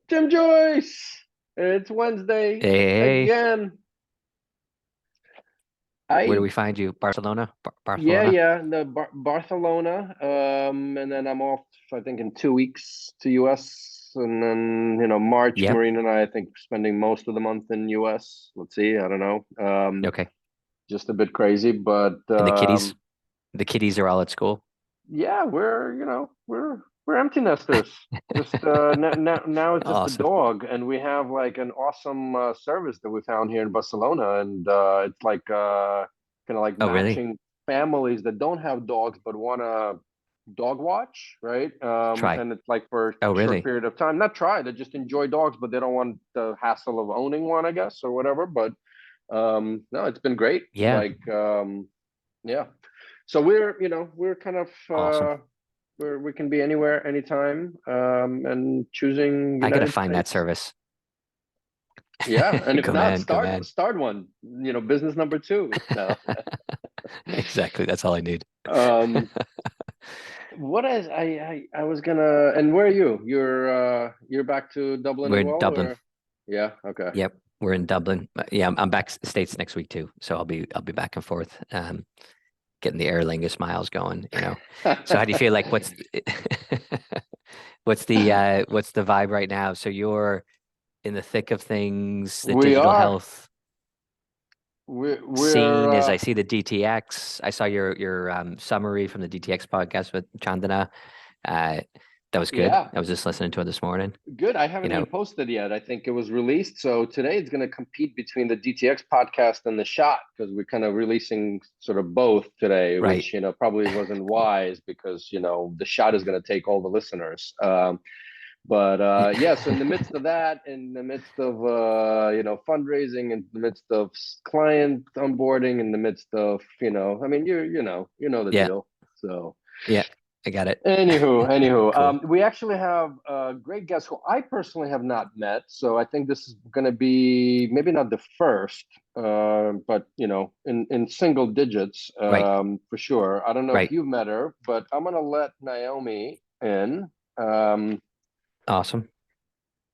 Jim Joyce. It's Wednesday Hey, again. where do I we find you? Barcelona? yeah, Barcelona? yeah, the Barcelona. And then I'm off, I think, in 2 weeks to US, and then March. Yep. Marine and I think, spending most of the month in US. Let's see, I don't know. Okay. Just a bit crazy, but And the kiddies? The kiddies are all at school? yeah, we're empty nesters. Just now it's just the Awesome. dog, and we have like an awesome service that we found here in Barcelona, and it's like kind of like Oh, really? matching families that don't have dogs but want to dog watch, right? Try. And it's like for a Oh, short really? period of time. Not try, they just enjoy dogs, but they don't want the hassle of owning one, I guess, or whatever. But no, it's been great. Yeah. Like yeah. So we're kind of Awesome. we can be anywhere, anytime, and choosing I gotta United find that States. service. Yeah, and if Go not, man, go start man. start one. Business number two. No. Exactly. That's all I need. Um, what is I was gonna, and where are you? You're back to Dublin We're as in well, Dublin. or yeah, okay. Yep. We're in Dublin. Yeah, I'm back States next week too. So I'll be back and forth, getting the Aer Lingus miles going. So how do you feel like what's the vibe right now? So you're in the thick of things, the We digital are. health We're scene as I see the DTX. I saw your summary from the DTX podcast with Chandana. Uh, that was good. yeah. I was just listening to it this morning. Good. I You haven't even know, posted yet. I think it was released. So today it's going to compete between the DTX podcast and the shot, because we're kind of releasing sort of both today, right. which, probably wasn't wise, because, the shot is going to take all the listeners. But yeah, so in the midst of that, in the midst of, fundraising, in the midst of client onboarding, in the midst of, I mean, you know the Yeah, deal. So. yeah, I got it. Anywho, Cool. we actually have a great guest who I personally have not met, so I think this is going to be maybe not the first, but in single digits, Right, for sure. I don't know if right. you've met her, but I'm going to let Naomi in. Um, Awesome.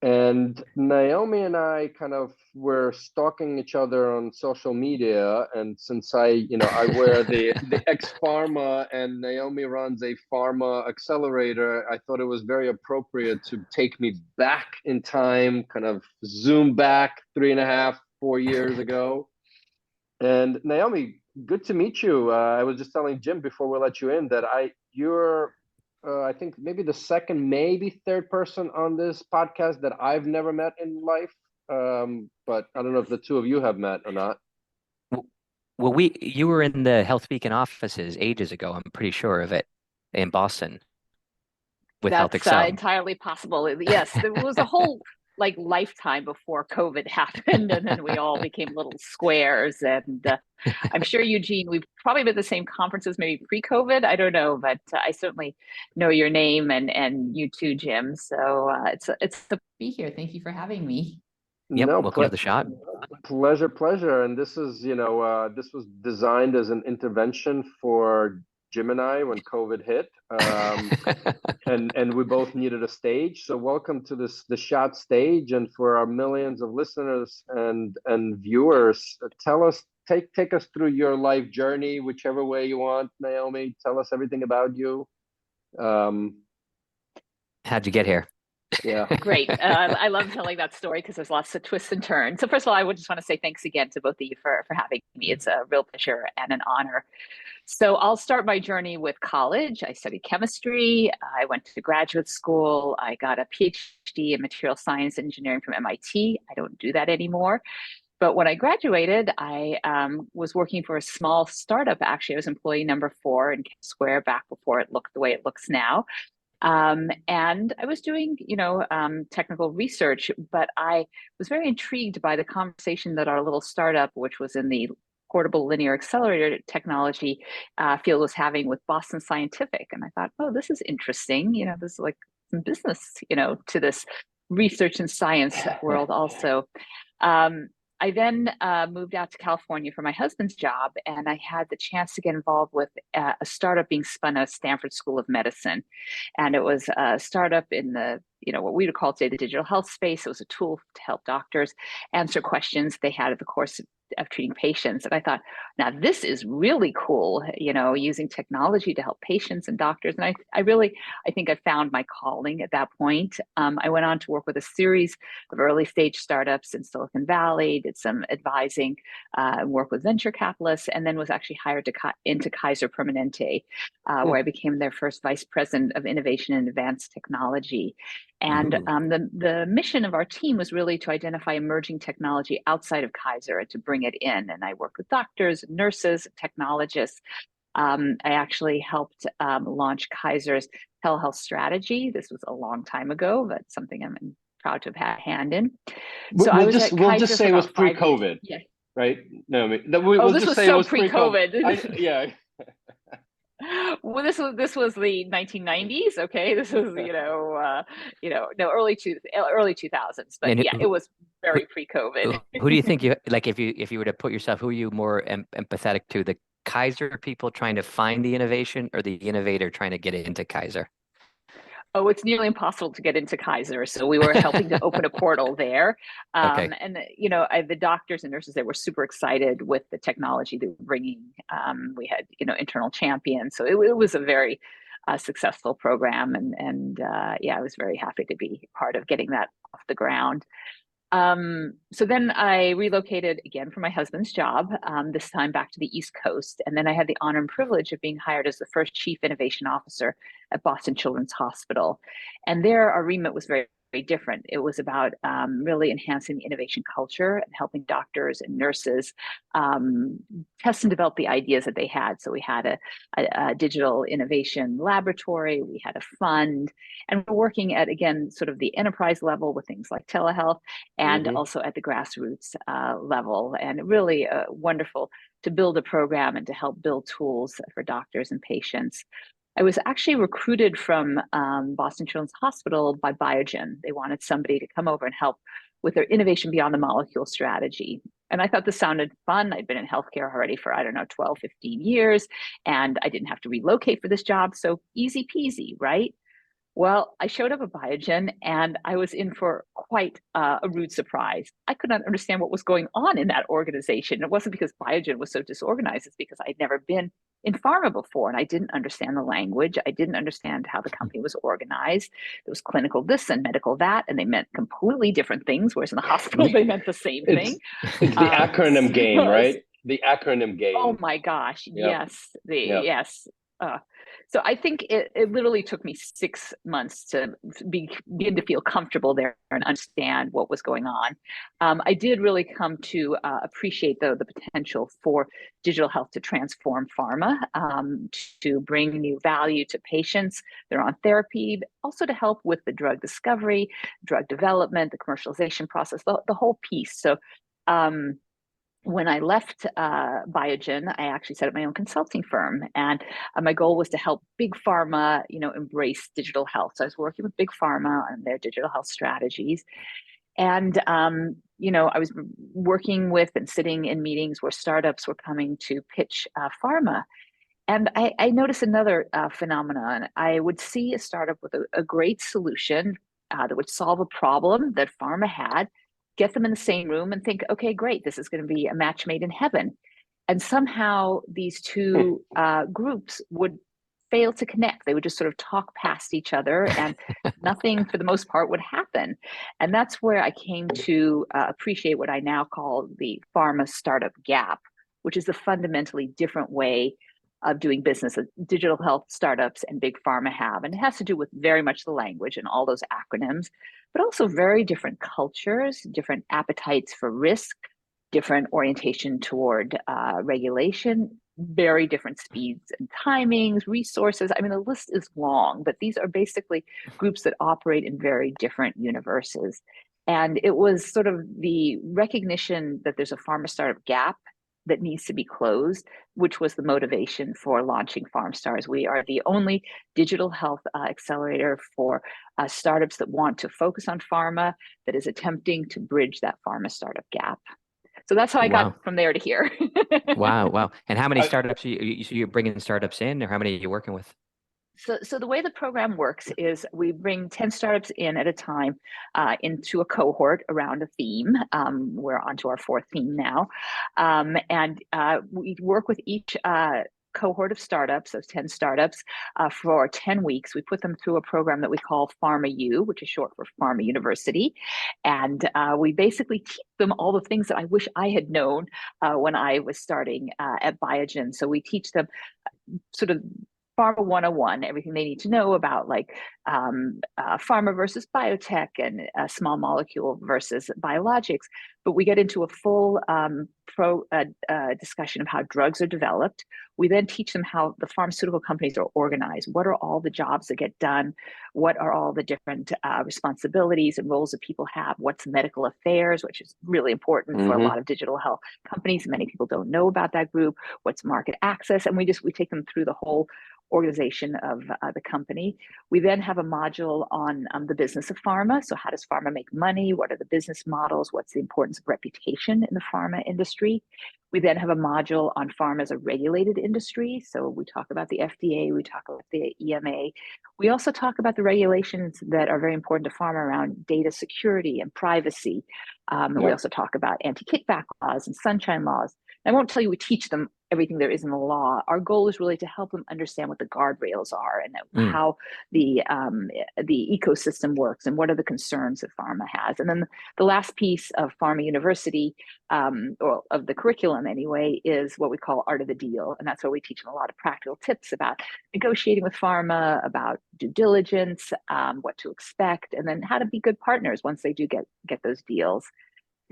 and Naomi and I kind of were stalking each other on social media. And since I wear the ex Pharma, and Naomi runs a Pharma accelerator, I thought it was very appropriate to take me back in time, kind of zoom back 3.5, 4 years ago. And Naomi, good to meet you. I was just telling Jim before we let you in that you're I think maybe the second, maybe third person on this podcast that I've never met in life. But I don't know if the two of you have met or not. W- Well, you were in the Health Beacon offices ages ago. I'm pretty sure of it in Boston with Health That's Excel. entirely possible. Yes, there was a whole like lifetime before COVID happened, and then we all became little squares. And I'm sure Eugene, we've probably been at the same conferences, maybe pre-COVID. I don't know, but I certainly know your name and you too, Jim. So it's the Be here. Thank you for having me. Yep. No, Welcome to the shot. pleasure. And this was designed as an intervention for Jim and I when COVID hit. And we both needed a stage. So welcome to the shot stage, and for our millions of listeners and viewers, take us through your life journey, whichever way you want. Naomi, tell us everything about you. Um, How'd you get here? yeah. great. I love telling that story because there's lots of twists and turns. So first of all, I would just want to say thanks again to both of you for having me. It's a real pleasure and an honor. So I'll start my journey with college. I studied chemistry. I went to graduate school. I got a PhD in material science engineering from MIT. I don't do that anymore. But when I graduated, I was working for a small startup. Actually, I was employee number 4 in Square back before it looked the way it looks now. And I was doing, technical research, but I was very intrigued by the conversation that our little startup, which was in the portable linear accelerator technology field, was having with Boston Scientific. And I thought, oh, this is interesting. This is like some business, to this research and science world also. Um, I then moved out to California for my husband's job, and I had the chance to get involved with a startup being spun out of Stanford School of Medicine. And it was a startup in the what we would call today the digital health space. It was a tool to help doctors answer questions they had at the course of treating patients. And I thought, now this is really cool, using technology to help patients and doctors. And I think I found my calling at that point. I went on to work with a series of early stage startups in Silicon Valley, did some advising, work with venture capitalists, and then was actually hired into Kaiser Permanente, where I became their first vice president of innovation and advanced technology. And the mission of our team was really to identify emerging technology outside of Kaiser and to bring it in. And I worked with doctors, nurses, technologists. I actually helped launch Kaiser's telehealth strategy. This was a long time ago, but something I'm proud to have had a hand in. So we'll just say it was pre-COVID, right? No, this was so pre-COVID. Yeah. Well, this was the 1990s. Okay, this was early 2000s, but it was very pre-COVID. Who do you think if you were to put yourself, who are you more empathetic to, the Kaiser people trying to find the innovation or the innovator trying to get into Kaiser? Oh, it's nearly impossible to get into Kaiser. So we were helping to open a portal there. Okay. And, the doctors and nurses, they were super excited with the technology they were bringing. We had, internal champions. So it was a very successful program. And I was very happy to be part of getting that off the ground. So then I relocated again for my husband's job, this time back to the East Coast. And then I had the honor and privilege of being hired as the first chief innovation officer at Boston Children's Hospital. And there our remit was very, very different. It was about really enhancing the innovation culture and helping doctors and nurses test and develop the ideas that they had. So we had a digital innovation laboratory, we had a fund, and we're working at, again, sort of the enterprise level with things like telehealth and also at the grassroots level. And really wonderful to build a program and to help build tools for doctors and patients. I was actually recruited from Boston Children's Hospital by Biogen. They wanted somebody to come over and help with their innovation beyond the molecule strategy. And I thought this sounded fun. I'd been in healthcare already for, 12, 15 years, and I didn't have to relocate for this job. So easy peasy, right? Well, I showed up at Biogen and I was in for quite a rude surprise. I could not understand what was going on in that organization. It wasn't because Biogen was so disorganized, it's because I'd never been in pharma before and I didn't understand the language. I didn't understand how the company was organized. There was clinical this and medical that, and they meant completely different things, whereas in the hospital, they meant the same thing. It's the acronym game, right? The acronym game. Oh my gosh, Yep. Yes. So I think it literally took me 6 months to begin to feel comfortable there and understand what was going on. I did really come to appreciate the potential for digital health to transform pharma, to bring new value to patients that are on therapy, but also to help with the drug discovery, drug development, the commercialization process, the whole piece. So when I left Biogen, I actually set up my own consulting firm, and my goal was to help big pharma, embrace digital health. So I was working with big pharma on their digital health strategies, and I was working with and sitting in meetings where startups were coming to pitch pharma. And I noticed another phenomenon. I would see a startup with a great solution that would solve a problem that pharma had, get them in the same room and think, okay, great, this is going to be a match made in heaven. And somehow these two groups would fail to connect. They would just sort of talk past each other and nothing for the most part would happen. And that's where I came to appreciate what I now call the pharma startup gap, which is a fundamentally different way of doing business that digital health startups and big pharma have. And it has to do with very much the language and all those acronyms, but also very different cultures, different appetites for risk, different orientation toward regulation, very different speeds and timings, resources. I mean, the list is long, but these are basically groups that operate in very different universes. And it was sort of the recognition that there's a pharma startup gap that needs to be closed, which was the motivation for launching PharmStars. We are the only digital health accelerator for startups that want to focus on pharma, that is attempting to bridge that pharma startup gap. So that's how I got from there to here. Wow. And how many startups you're bringing startups in, or how many are you working with? So the way the program works is we bring 10 startups in at a time into a cohort around a theme. We're on to our fourth theme now. And we work with each cohort of startups, those 10 startups, for 10 weeks. We put them through a program that we call Pharma U, which is short for Pharma University. And we basically teach them all the things that I wish I had known when I was starting at Biogen. So we teach them sort of Pharma 101, everything they need to know about like pharma versus biotech and small molecule versus biologics. But we get into a full discussion of how drugs are developed. We then teach them how the pharmaceutical companies are organized. What are all the jobs that get done? What are all the different responsibilities and roles that people have? What's medical affairs, which is really important for a lot of digital health companies. Many people don't know about that group. What's market access? And we take them through the whole organization of the company. We then have a module on the business of pharma. So how does pharma make money? What are the business models? What's the importance of reputation in the pharma industry? We then have a module on pharma as a regulated industry. So we talk about the FDA, we talk about the EMA. We also talk about the regulations that are very important to pharma around data security and privacy. We also talk about anti-kickback laws and sunshine laws. I won't tell you we teach them everything there is in the law. Our goal is really to help them understand what the guardrails are and how the ecosystem works and what are the concerns that pharma has. And then the last piece of Pharma University, or of the curriculum anyway, is what we call Art of the Deal. And that's where we teach them a lot of practical tips about negotiating with pharma, about due diligence, what to expect, and then how to be good partners once they do get those deals.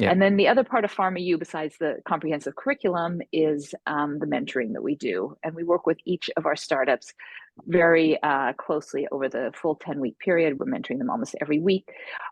Yeah. And then the other part of Pharma U, besides the comprehensive curriculum, is the mentoring that we do. And we work with each of our startups very closely over the full 10-week period. We're mentoring them almost every week.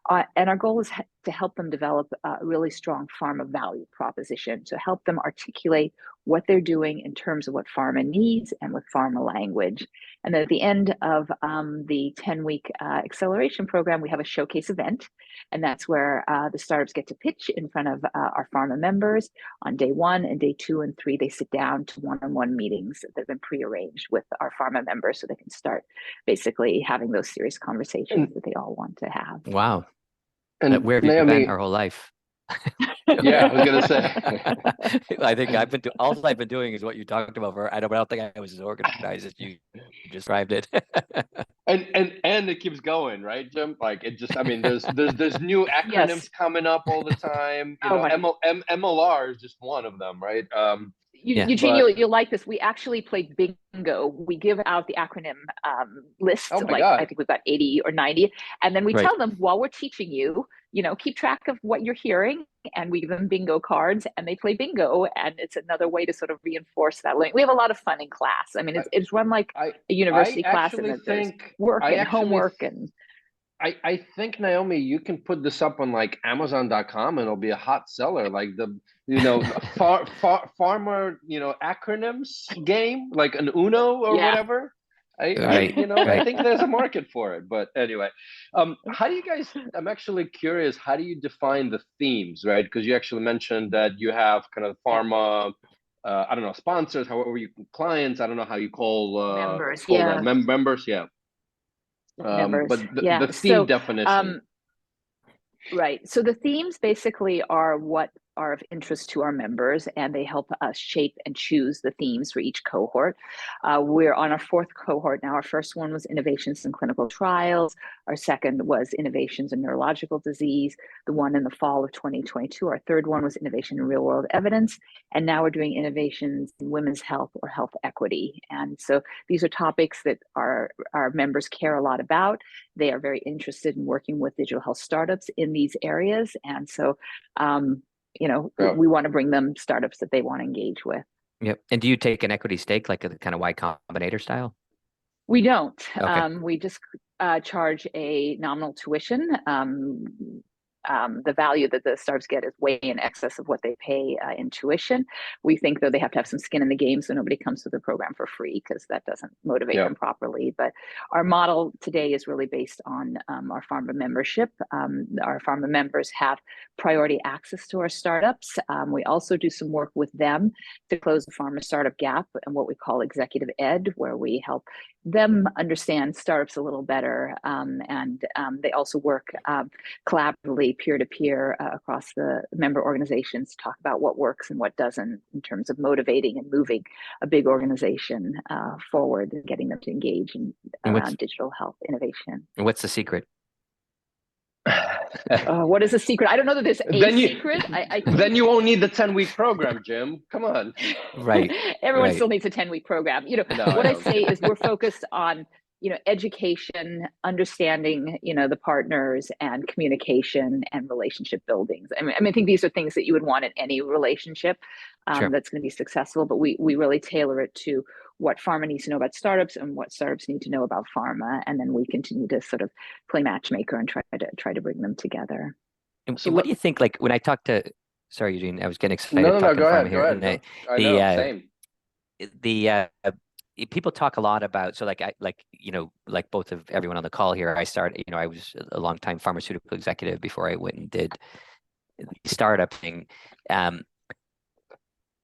And our goal is to help them develop a really strong pharma value proposition, to help them articulate what they're doing in terms of what pharma needs and with pharma language. And then at the end of the 10-week acceleration program, we have a showcase event. And that's where the startups get to pitch in front of our pharma members. On day 1 and day 2 and 3, they sit down to one-on-one meetings that have been prearranged with our pharma members so they can start basically having those serious conversations that they all want to have. Wow. And where have you been our whole life? Yeah, I was gonna say. I think all I've been doing is what you talked about. I don't think I was as organized as you described it. And it keeps going, right, Jim? Like it just, I mean, there's new acronyms coming up all the time. You know, MLR is just one of them, right? Eugene, you'll like this. We actually play bingo. We give out the acronym list. Oh my God. I think we've got 80 or 90. And then we tell them while we're teaching you, keep track of what you're hearing, and we give them bingo cards and they play bingo. And it's another way to sort of reinforce that link. We have a lot of fun in class. I mean, it's run like a university class, and there's work and homework and... I think, Naomi, you can put this up on like Amazon.com and it'll be a hot seller, like the farmer acronyms game, like an Uno or whatever. I think there's a market for it. But anyway, how do you guys? I'm actually curious. How do you define the themes, right? Because you actually mentioned that you have kind of pharma. I don't know, sponsors. However, you clients. I don't know how you call members. Members. Yeah. Members. But the theme definition. Right. So the themes basically are what are of interest to our members, and they help us shape and choose the themes for each cohort. We're on our fourth cohort now. Our first one was innovations in clinical trials. Our second was innovations in neurological disease. The one in the fall of 2022, our third one was innovation in real world evidence. And now we're doing innovations in women's health or health equity. And so these are topics that our members care a lot about. They are very interested in working with digital health startups in these areas. And so, we want to bring them startups that they want to engage with. Yep. And do you take an equity stake, like a kind of Y Combinator style? We don't. Okay. We just charge a nominal tuition. The value that the startups get is way in excess of what they pay in tuition. We think, though, they have to have some skin in the game, so nobody comes to the program for free, because that doesn't motivate them properly. But our model today is really based on our pharma membership. Our pharma members have priority access to our startups. We also do some work with them to close the pharma startup gap and what we call executive ed, where we help them understand startups a little better. And they also work collaboratively, peer-to-peer across the member organizations to talk about what works and what doesn't in terms of motivating and moving a big organization forward and getting them to engage in around digital health innovation. And what's the secret? What is the secret? I don't know that there's a secret. I think then you won't need the 10-week program, Jim. Come on. Right. Everyone right. still needs a 10-week program. No, what I say is we're focused on, education, understanding, the partners, and communication and relationship buildings. I mean, I think these are things that you would want in any relationship Sure. that's going to be successful, but we really tailor it to what pharma needs to know about startups and what startups need to know about pharma, and then we continue to sort of play matchmaker and try to bring them together. And what do you think? Like when I talked to, sorry, Eugene, I was getting excited. No, talking go pharma ahead. here. Go ahead. I know, same. People talk a lot about, so like both of everyone on the call here, I was a long time pharmaceutical executive before I went and did the startup thing.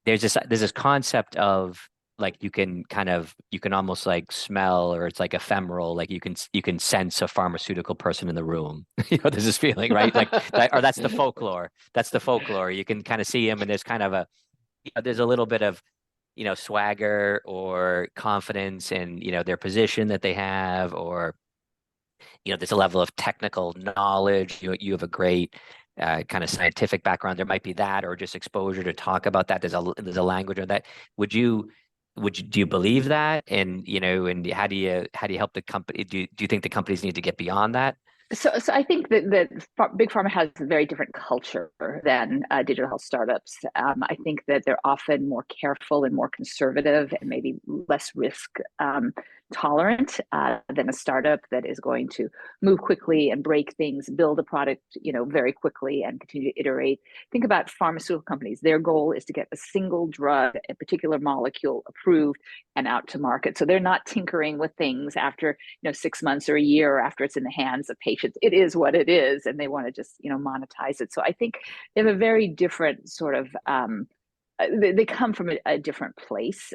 There's this concept of like you can almost like smell, or it's like ephemeral, like you can sense a pharmaceutical person in the room. There's this feeling, right? Like or that's the folklore. You can kind of see him, and there's kind of there's a little bit of swagger or confidence in their position that they have, or there's a level of technical knowledge. You have a great kind of scientific background. There might be that, or just exposure to talk about that. There's a language of that. Do you believe that? And and how do you help the company? Do you think the companies need to get beyond that? So I think that big pharma has a very different culture than digital health startups. I think that they're often more careful and more conservative and maybe less risk tolerant than a startup that is going to move quickly and break things, build a product, very quickly and continue to iterate. Think about pharmaceutical companies. Their goal is to get a single drug, a particular molecule approved and out to market. So they're not tinkering with things after 6 months or a year, or after it's in the hands of patients. It is what it is, and they want to just monetize it. So I think they have a very different sort of they come from a different place.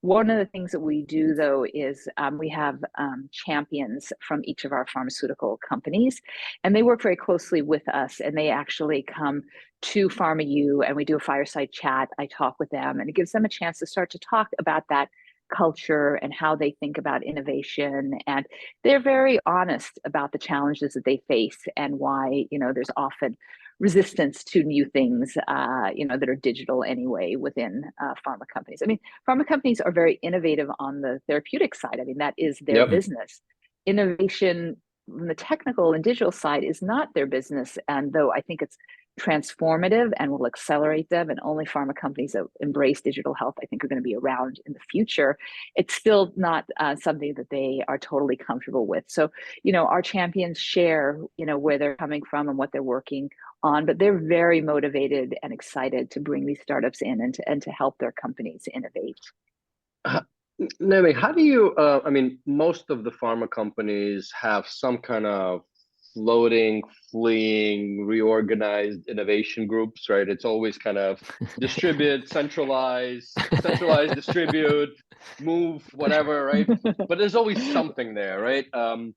One of the things that we do, though, is we have champions from each of our pharmaceutical companies, and they work very closely with us, and they actually come to Pharma U, and we do a fireside chat. I talk with them, and it gives them a chance to start to talk about that culture and how they think about innovation. And they're very honest about the challenges that they face and why, there's often resistance to new things, that are digital anyway within pharma companies. I mean, pharma companies are very innovative on the therapeutic side. I mean, that is their business. Innovation from the technical and digital side is not their business. And though I think it's transformative and will accelerate them, and only pharma companies that embrace digital health, I think, are going to be around in the future, it's still not something that they are totally comfortable with. So, our champions share, where they're coming from and what they're working on, but they're very motivated and excited to bring these startups in and to help their companies innovate. Naomi, how do you, I mean, most of the pharma companies have some kind of floating, fleeing, reorganized innovation groups, right? It's always kind of distribute, centralize, distribute, move, whatever, right? But there's always something there, right? And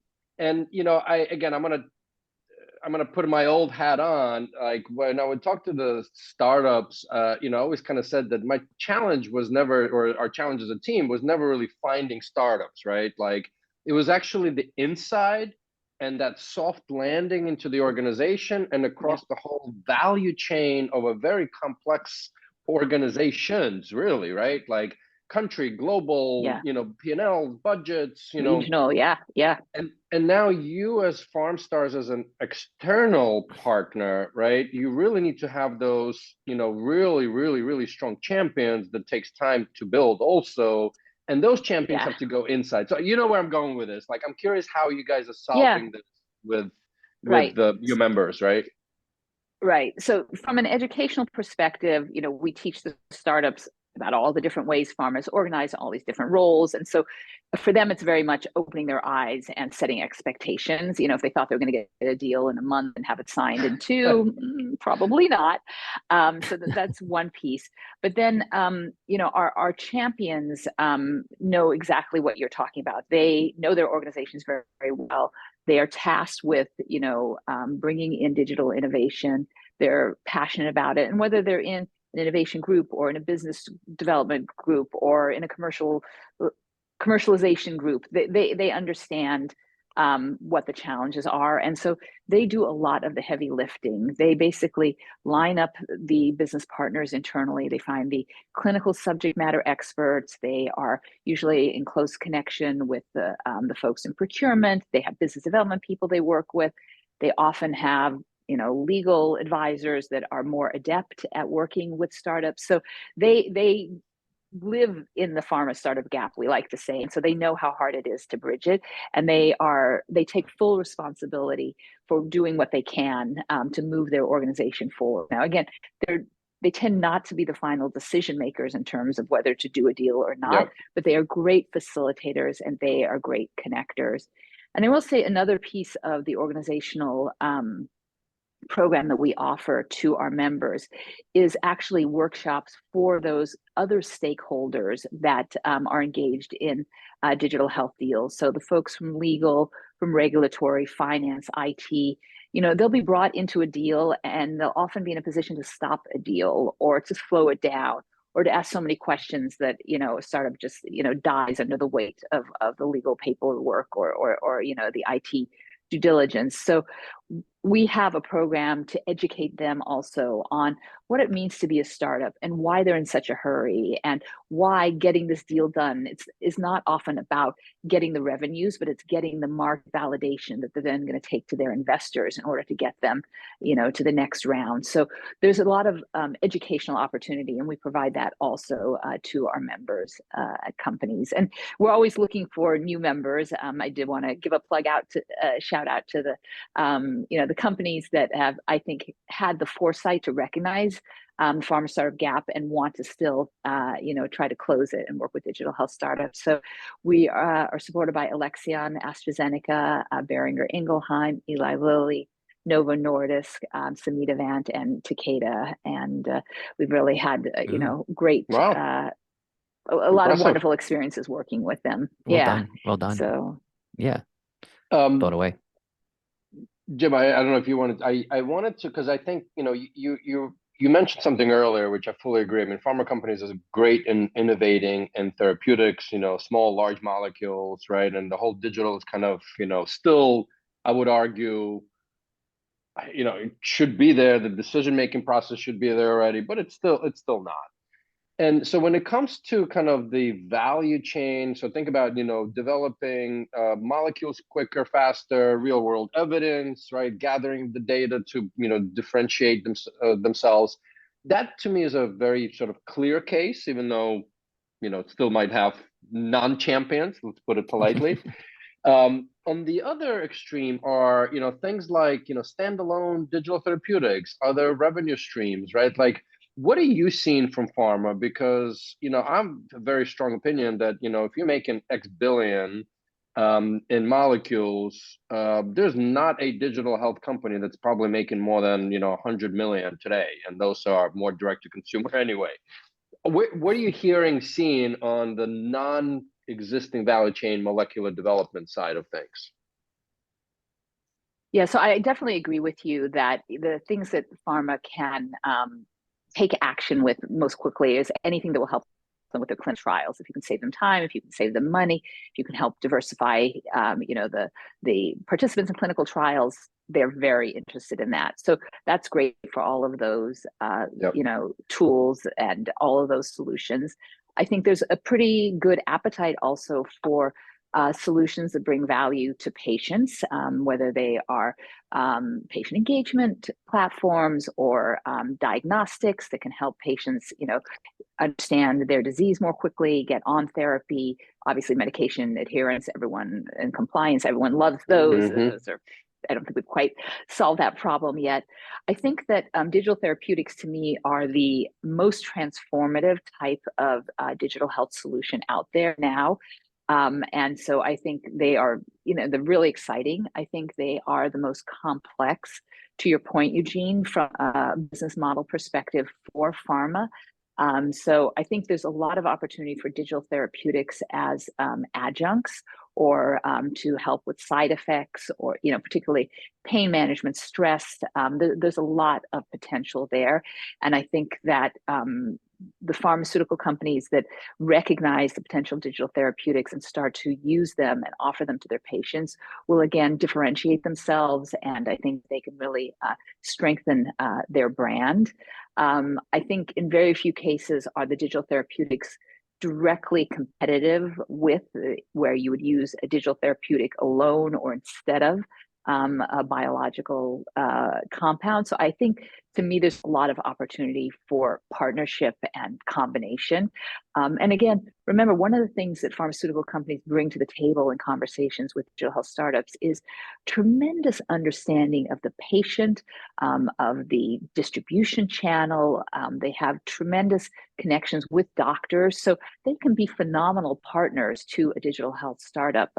I'm gonna put my old hat on. Like when I would talk to the startups, I always kind of said that my challenge was never, or our challenge as a team was never really finding startups, right? Like it was actually the inside and that soft landing into the organization and across the whole value chain of a very complex organizations, really, right? Like country, global, P&L, budgets, regional, And now you as PharmStars as an external partner, right? You really need to have those, really, really, really strong champions that takes time to build also. And those champions have to go inside. So you know where I'm going with this. Like, I'm curious how you guys are solving this with your members, right? Right. So from an educational perspective, we teach the startups about all the different ways pharma is organized, all these different roles. And so for them, it's very much opening their eyes and setting expectations. If they thought they were going to get a deal in a month and have it signed in two, probably not. So that's one piece. But then, our champions know exactly what you're talking about. They know their organizations very, very well. They are tasked with, bringing in digital innovation. They're passionate about it. And whether they're in an innovation group or in a business development group or in a commercialization group, they understand what the challenges are. And so they do a lot of the heavy lifting. They basically line up the business partners internally. They find the clinical subject matter experts. They are usually in close connection with the folks in procurement. They have business development people they work with. They often have legal advisors that are more adept at working with startups. So they live in the pharma startup gap, we like to say. And so they know how hard it is to bridge it. And they take full responsibility for doing what they can to move their organization forward. Now, again, they tend not to be the final decision makers in terms of whether to do a deal or not, but they are great facilitators and they are great connectors. And I will say another piece of the organizational program that we offer to our members is actually workshops for those other stakeholders that are engaged in digital health deals. So the folks from legal, from regulatory, finance, IT, they'll be brought into a deal and they'll often be in a position to stop a deal or to slow it down or to ask so many questions that, a startup just, dies under the weight of the legal paperwork or the IT due diligence. So we have a program to educate them also on what it means to be a startup and why they're in such a hurry and why getting this deal done is not often about getting the revenues, but it's getting the market validation that they're then going to take to their investors in order to get them, to the next round. So there's a lot of educational opportunity, and we provide that also to our members at companies. And we're always looking for new members. I did want to give a shout out to the companies that have, I think, had the foresight to recognize the pharma startup gap and want to still, try to close it and work with digital health startups. So we are supported by Alexion, AstraZeneca, Boehringer Ingelheim, Eli Lilly, Novo Nordisk, Samidavant, and Takeda. And we've really had, great, Wow. a lot of wonderful experiences working with them. Well done. So yeah. Blown away. Jim, I don't know if you wanted. I wanted to, because I think you mentioned something earlier, which I fully agree. I mean, pharma companies are great in innovating in therapeutics, small, large molecules, right? And the whole digital is kind of, still, I would argue, it should be there. The decision-making process should be there already, but it's still not. And so when it comes to kind of the value chain, so think about, developing molecules quicker, faster, real world evidence, right? Gathering the data to, differentiate themselves. That to me is a very sort of clear case, even though, it still might have non-champions, let's put it politely. On the other extreme are, things like, standalone digital therapeutics, other revenue streams, right? Like, what are you seeing from pharma? Because, I'm a very strong opinion that, if you're making X billion in molecules, there's not a digital health company that's probably making more than, 100 million today. And those are more direct to consumer anyway. What are you seeing on the non-existing value chain molecular development side of things? Yeah, so I definitely agree with you that the things that pharma can take action with most quickly is anything that will help them with their clinical trials. If you can save them time, if you can save them money, if you can help diversify, the participants in clinical trials, they're very interested in that. So that's great for all of those, tools and all of those solutions. I think there's a pretty good appetite also for solutions that bring value to patients, whether they are patient engagement platforms or diagnostics that can help patients, understand their disease more quickly, get on therapy. Obviously, medication adherence, everyone, and compliance, everyone loves those. Mm-hmm. Those are I don't think we've quite solved that problem yet. I think that digital therapeutics to me are the most transformative type of digital health solution out there now. And so I think they are, they're really exciting. I think they are the most complex, to your point, Eugene, from a business model perspective for pharma. So I think there's a lot of opportunity for digital therapeutics as adjuncts or to help with side effects or, particularly pain management, stress. There's a lot of potential there. And I think that the pharmaceutical companies that recognize the potential of digital therapeutics and start to use them and offer them to their patients will again differentiate themselves. And I think they can really strengthen their brand. I think in very few cases are the digital therapeutics directly competitive with where you would use a digital therapeutic alone or instead of a biological compound. So I think to me, there's a lot of opportunity for partnership and combination. And again, remember, one of the things that pharmaceutical companies bring to the table in conversations with digital health startups is tremendous understanding of the patient, of the distribution channel. They have tremendous connections with doctors. So they can be phenomenal partners to a digital health startup.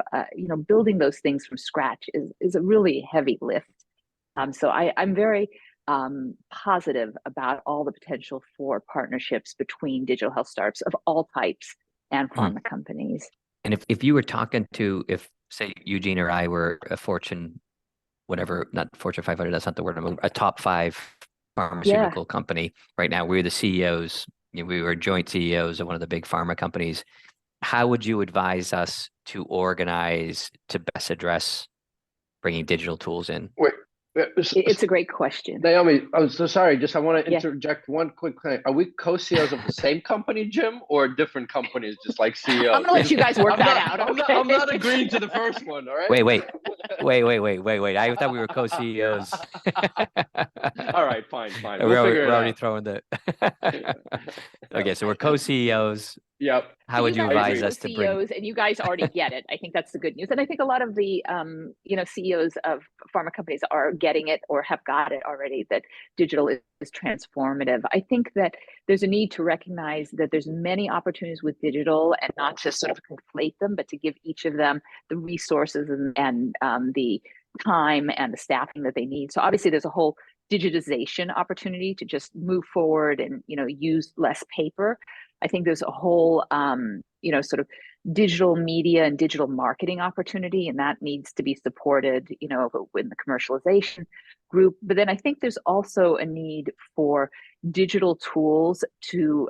Building those things from scratch is a really heavy lift. So I'm very positive about all the potential for partnerships between digital health startups of all types and pharma companies. And if you were talking to, if say Eugene or I were a Fortune, whatever, not Fortune 500, that's not the word, a top 5 pharmaceutical company right now, we're the CEOs, we were joint CEOs of one of the big pharma companies. How would you advise us to organize to best address bringing digital tools in? Wait, it's a great question. Naomi, I'm so sorry. I want to interject one quick thing. Are we co-CEOs of the same company, Jim, or different companies, just like CEOs? I'm gonna let you guys work that out. Okay? I'm not agreeing to the first one. All right. Wait. I thought we were co-CEOs. All right, fine. We're already throwing the. Okay, so we're co-CEOs. Yep. How would you advise us to bring? And you guys already get it. I think that's the good news. And I think a lot of the, CEOs of pharma companies are getting it or have got it already, that digital is transformative. I think that there's a need to recognize that there's many opportunities with digital and not just sort of conflate them, but to give each of them the resources and the time and the staffing that they need. So obviously there's a whole digitization opportunity to just move forward and, use less paper. I think there's a whole, sort of digital media and digital marketing opportunity, and that needs to be supported, with the commercialization group. But then I think there's also a need for digital tools to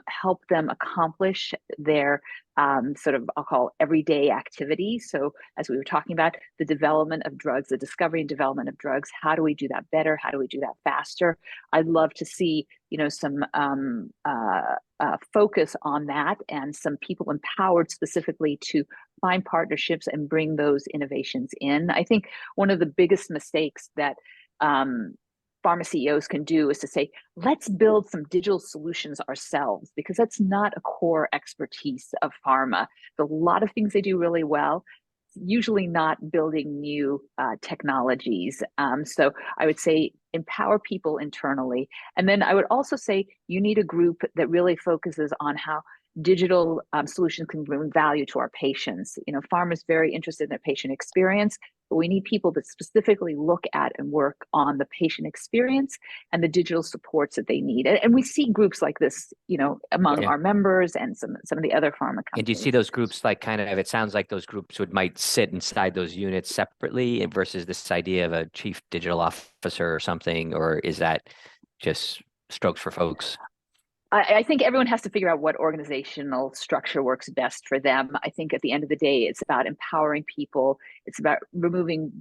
help them accomplish their sort of, I'll call everyday activities. So as we were talking about the development of drugs, the discovery and development of drugs, how do we do that better? How do we do that faster? I'd love to see, some focus on that and some people empowered specifically to find partnerships and bring those innovations in. I think one of the biggest mistakes that pharma CEOs can do is to say, let's build some digital solutions ourselves, because that's not a core expertise of pharma. There's a lot of things they do really well, usually not building new technologies. So I would say empower people internally. And then I would also say you need a group that really focuses on how digital solutions can bring value to our patients. Pharma is very interested in their patient experience, but we need people that specifically look at and work on the patient experience and the digital supports that they need. And we see groups like this, among our members and some of the other pharma companies. And do you see those groups like it sounds like those groups might sit inside those units separately versus this idea of a chief digital officer or something, or is that just strokes for folks? I think everyone has to figure out what organizational structure works best for them. I think at the end of the day, it's about empowering people. It's about removing,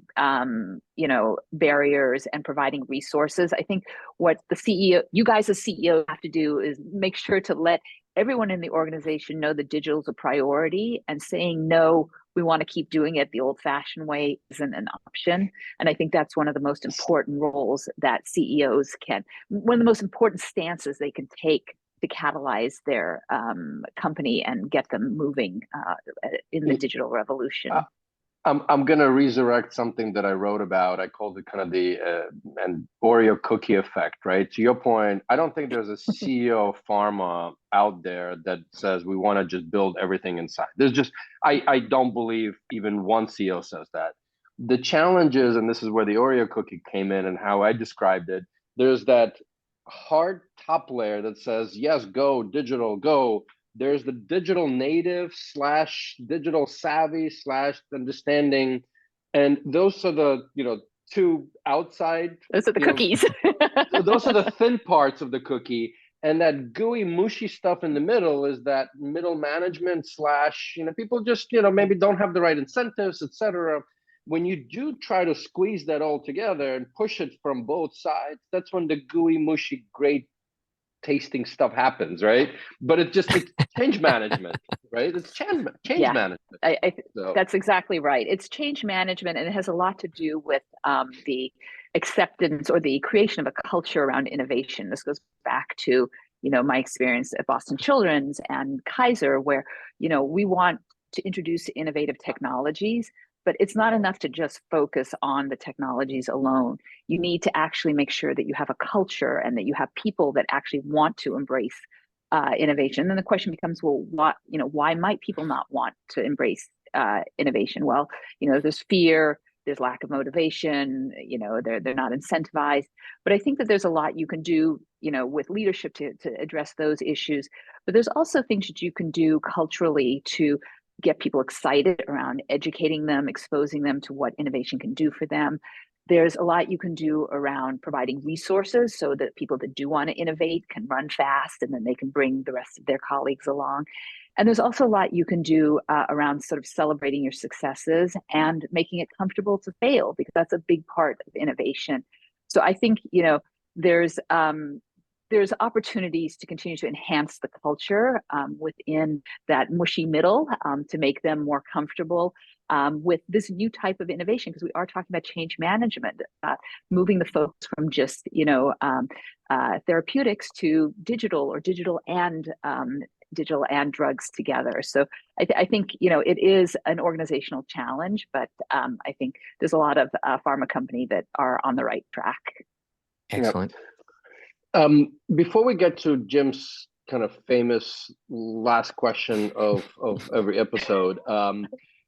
barriers and providing resources. I think what the CEO, you guys as CEO have to do is make sure to let everyone in the organization know that digital is a priority, and saying, no, we want to keep doing it the old-fashioned way isn't an option. And I think that's one of the most important roles that CEOs one of the most important stances they can take to catalyze their company and get them moving in the digital revolution. I'm gonna resurrect something that I wrote about. I called it kind of the and Oreo cookie effect, right? To your point, I don't think there's a CEO of pharma out there that says we want to just build everything inside. There's just I don't believe even one CEO says that. The challenge is, and this is where the Oreo cookie came in and how I described it, there's that hard top layer that says, yes, go digital, go. There's the digital native slash digital savvy slash understanding, and those are the two outside. Those are the cookies. Those are the thin parts of the cookie, and that gooey mushy stuff in the middle is that middle management slash people just maybe don't have the right incentives, etc. When you do try to squeeze that all together and push it from both sides, that's when the gooey mushy great tasting stuff happens, right? But it's change management, right? It's change management. So. That's exactly right. It's change management, and it has a lot to do with the acceptance or the creation of a culture around innovation. This goes back to my experience at Boston Children's and Kaiser, where we want to introduce innovative technologies, but it's not enough to just focus on the technologies alone. You need to actually make sure that you have a culture and that you have people that actually want to embrace innovation. And then the question becomes, well, why might people not want to embrace innovation? Well, there's fear, there's lack of motivation, they're not incentivized. But I think that there's a lot you can do, with leadership to address those issues. But there's also things that you can do culturally to get people excited around educating them, exposing them to what innovation can do for them. There's a lot you can do around providing resources so that people that do want to innovate can run fast, and then they can bring the rest of their colleagues along. And there's also a lot you can do around sort of celebrating your successes and making it comfortable to fail, because that's a big part of innovation. So I think, there's opportunities to continue to enhance the culture within that mushy middle to make them more comfortable with this new type of innovation, because we are talking about change management, moving the focus from just therapeutics to digital, or digital and drugs together. So I think it is an organizational challenge, but I think there's a lot of pharma companies that are on the right track. Excellent. Yep. Before we get to Jim's kind of famous last question of every episode,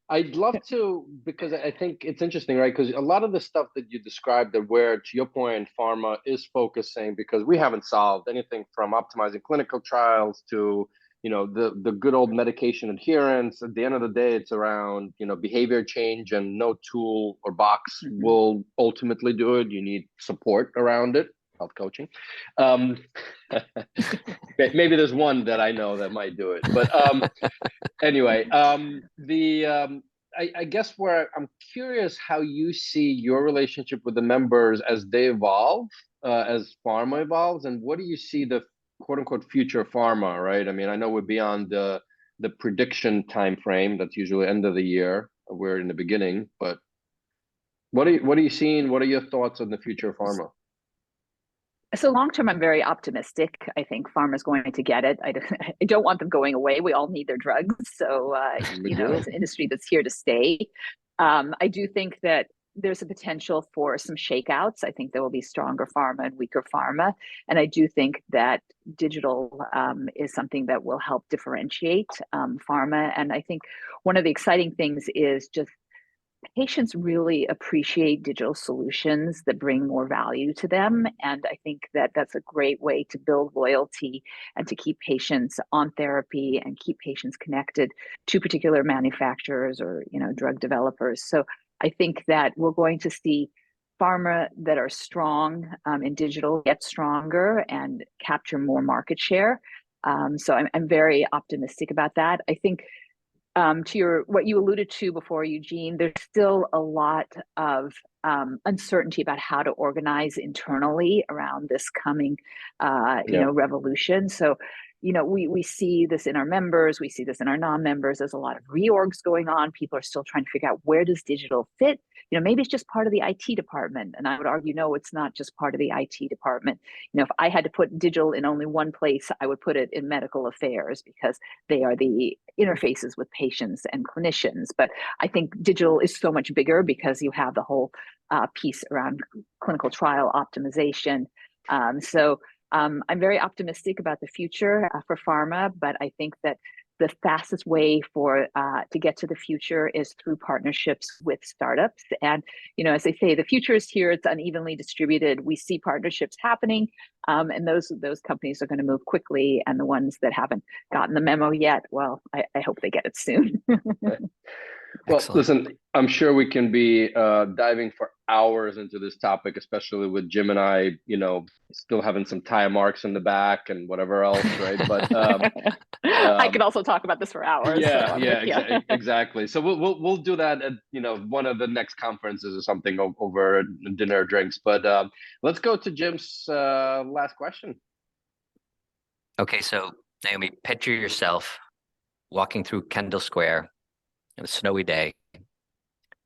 I'd love to, because I think it's interesting, right? Because a lot of the stuff that you described, that where, to your point, pharma is focusing, because we haven't solved anything from optimizing clinical trials to the good old medication adherence. At the end of the day, it's around behavior change, and no tool or box will ultimately do it. You need support around it. Health coaching. Maybe there's one that I know that might do it, but anyway, I guess where I'm curious how you see your relationship with the members as they evolve, as pharma evolves, and what do you see the quote unquote future of pharma, right? I mean, I know we're beyond the prediction time frame. That's usually end of the year. We're in the beginning, but what are you seeing? What are your thoughts on the future of pharma? So long term, I'm very optimistic. I think pharma is going to get it. I don't want them going away. We all need their drugs. So, it's an industry that's here to stay. I do think that there's a potential for some shakeouts. I think there will be stronger pharma and weaker pharma. And I do think that digital is something that will help differentiate pharma. And I think one of the exciting things is just patients really appreciate digital solutions that bring more value to them. And I think that that's a great way to build loyalty and to keep patients on therapy and keep patients connected to particular manufacturers or, drug developers. So I think that we're going to see pharma that are strong in digital get stronger and capture more market share. So I'm very optimistic about that. I think to what you alluded to before, Eugene, there's still a lot of uncertainty about how to organize internally around this coming, revolution. So, we see this in our members, we see this in our non-members. There's a lot of reorgs going on. People are still trying to figure out, where does digital fit? Maybe it's just part of the IT department. And I would argue, no, it's not just part of the IT department. If I had to put digital in only one place, I would put it in medical affairs, because they are the interfaces with patients and clinicians. But I think digital is so much bigger, because you have the whole piece around clinical trial optimization. I'm very optimistic about the future for pharma, but I think that the fastest way to get to the future is through partnerships with startups. And as they say, the future is here. It's unevenly distributed. We see partnerships happening, and those companies are going to move quickly. And the ones that haven't gotten the memo yet, well, I hope they get it soon. Well, Excellent. listen, I'm sure we can be diving for hours into this topic, especially with Jim and I, still having some tire marks in the back and whatever else, right? But I could also talk about this for hours. Exactly. So we'll do that at one of the next conferences or something over dinner or drinks. But let's go to Jim's last question. Okay, so Naomi, picture yourself walking through Kendall Square on a snowy day.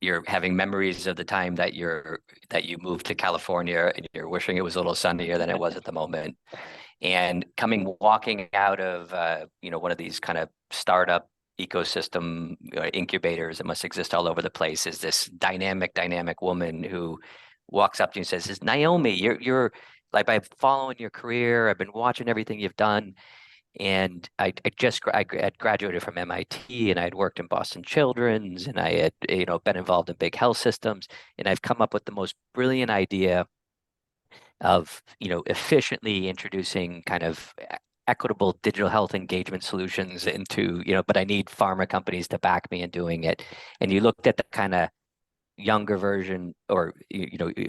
You're having memories of the time that you moved to California, and you're wishing it was a little sunnier than it was at the moment. And walking out of one of these kind of startup ecosystem incubators that must exist all over the place is this dynamic woman who walks up to you and says, "Naomi, you're like, I've followed your career. I've been watching everything you've done. And I had graduated from MIT, and I had worked in Boston Children's, and I had been involved in big health systems, and I've come up with the most brilliant idea of efficiently introducing kind of equitable digital health engagement solutions into but I need pharma companies to back me in doing it." And you looked at the kind of younger version or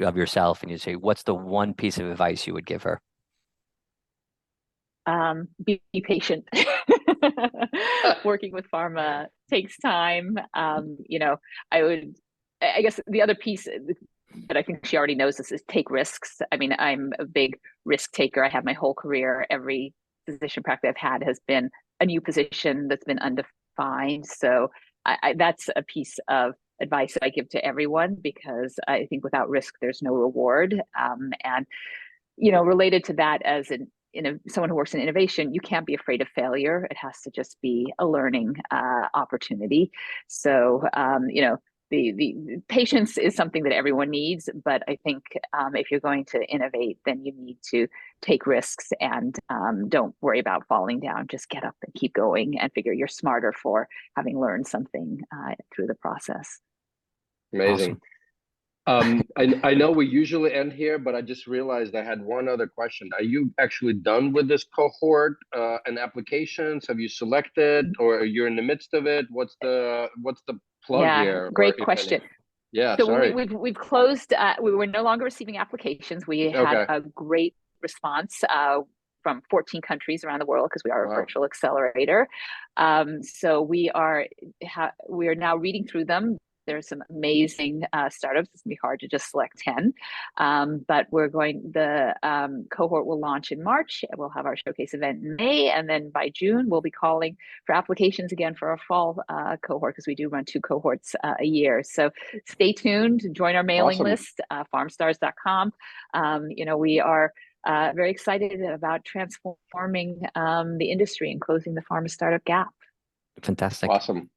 of yourself, and you say, what's the one piece of advice you would give her? Be patient. Working with pharma takes time. I guess the other piece that I think she already knows this is take risks. I mean, I'm a big risk taker. I have my whole career. Every physician practice I've had has been a new position that's been undefined. So that's a piece of advice that I give to everyone, because I think without risk, there's no reward. And related to that, as someone who works in innovation, you can't be afraid of failure. It has to just be a learning opportunity. So, the patience is something that everyone needs, but I think if you're going to innovate, then you need to take risks and don't worry about falling down. Just get up and keep going, and figure you're smarter for having learned something through the process. Amazing. Awesome. I know we usually end here, but I just realized I had one other question. Are you actually done with this cohort and applications? Have you selected, or are you in the midst of it? What's the plug here? Great question. Yeah, so sorry. We've closed. We were no longer receiving applications. We had a great response from 14 countries around the world, because we are a virtual accelerator. So we are now reading through them. There's some amazing startups. It's gonna be hard to just select 10, but the cohort will launch in March. We'll have our showcase event in May, and then by June we'll be calling for applications again for our fall cohort, because we do run 2 cohorts a year. So stay tuned, join our mailing list, pharmstars.com. We are very excited about transforming the industry and closing the pharma startup gap. Fantastic. Awesome.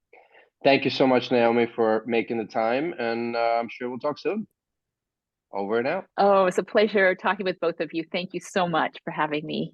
Thank you so much, Naomi, for making the time, and I'm sure we'll talk soon. Over and out. Oh, it's a pleasure talking with both of you. Thank you so much for having me.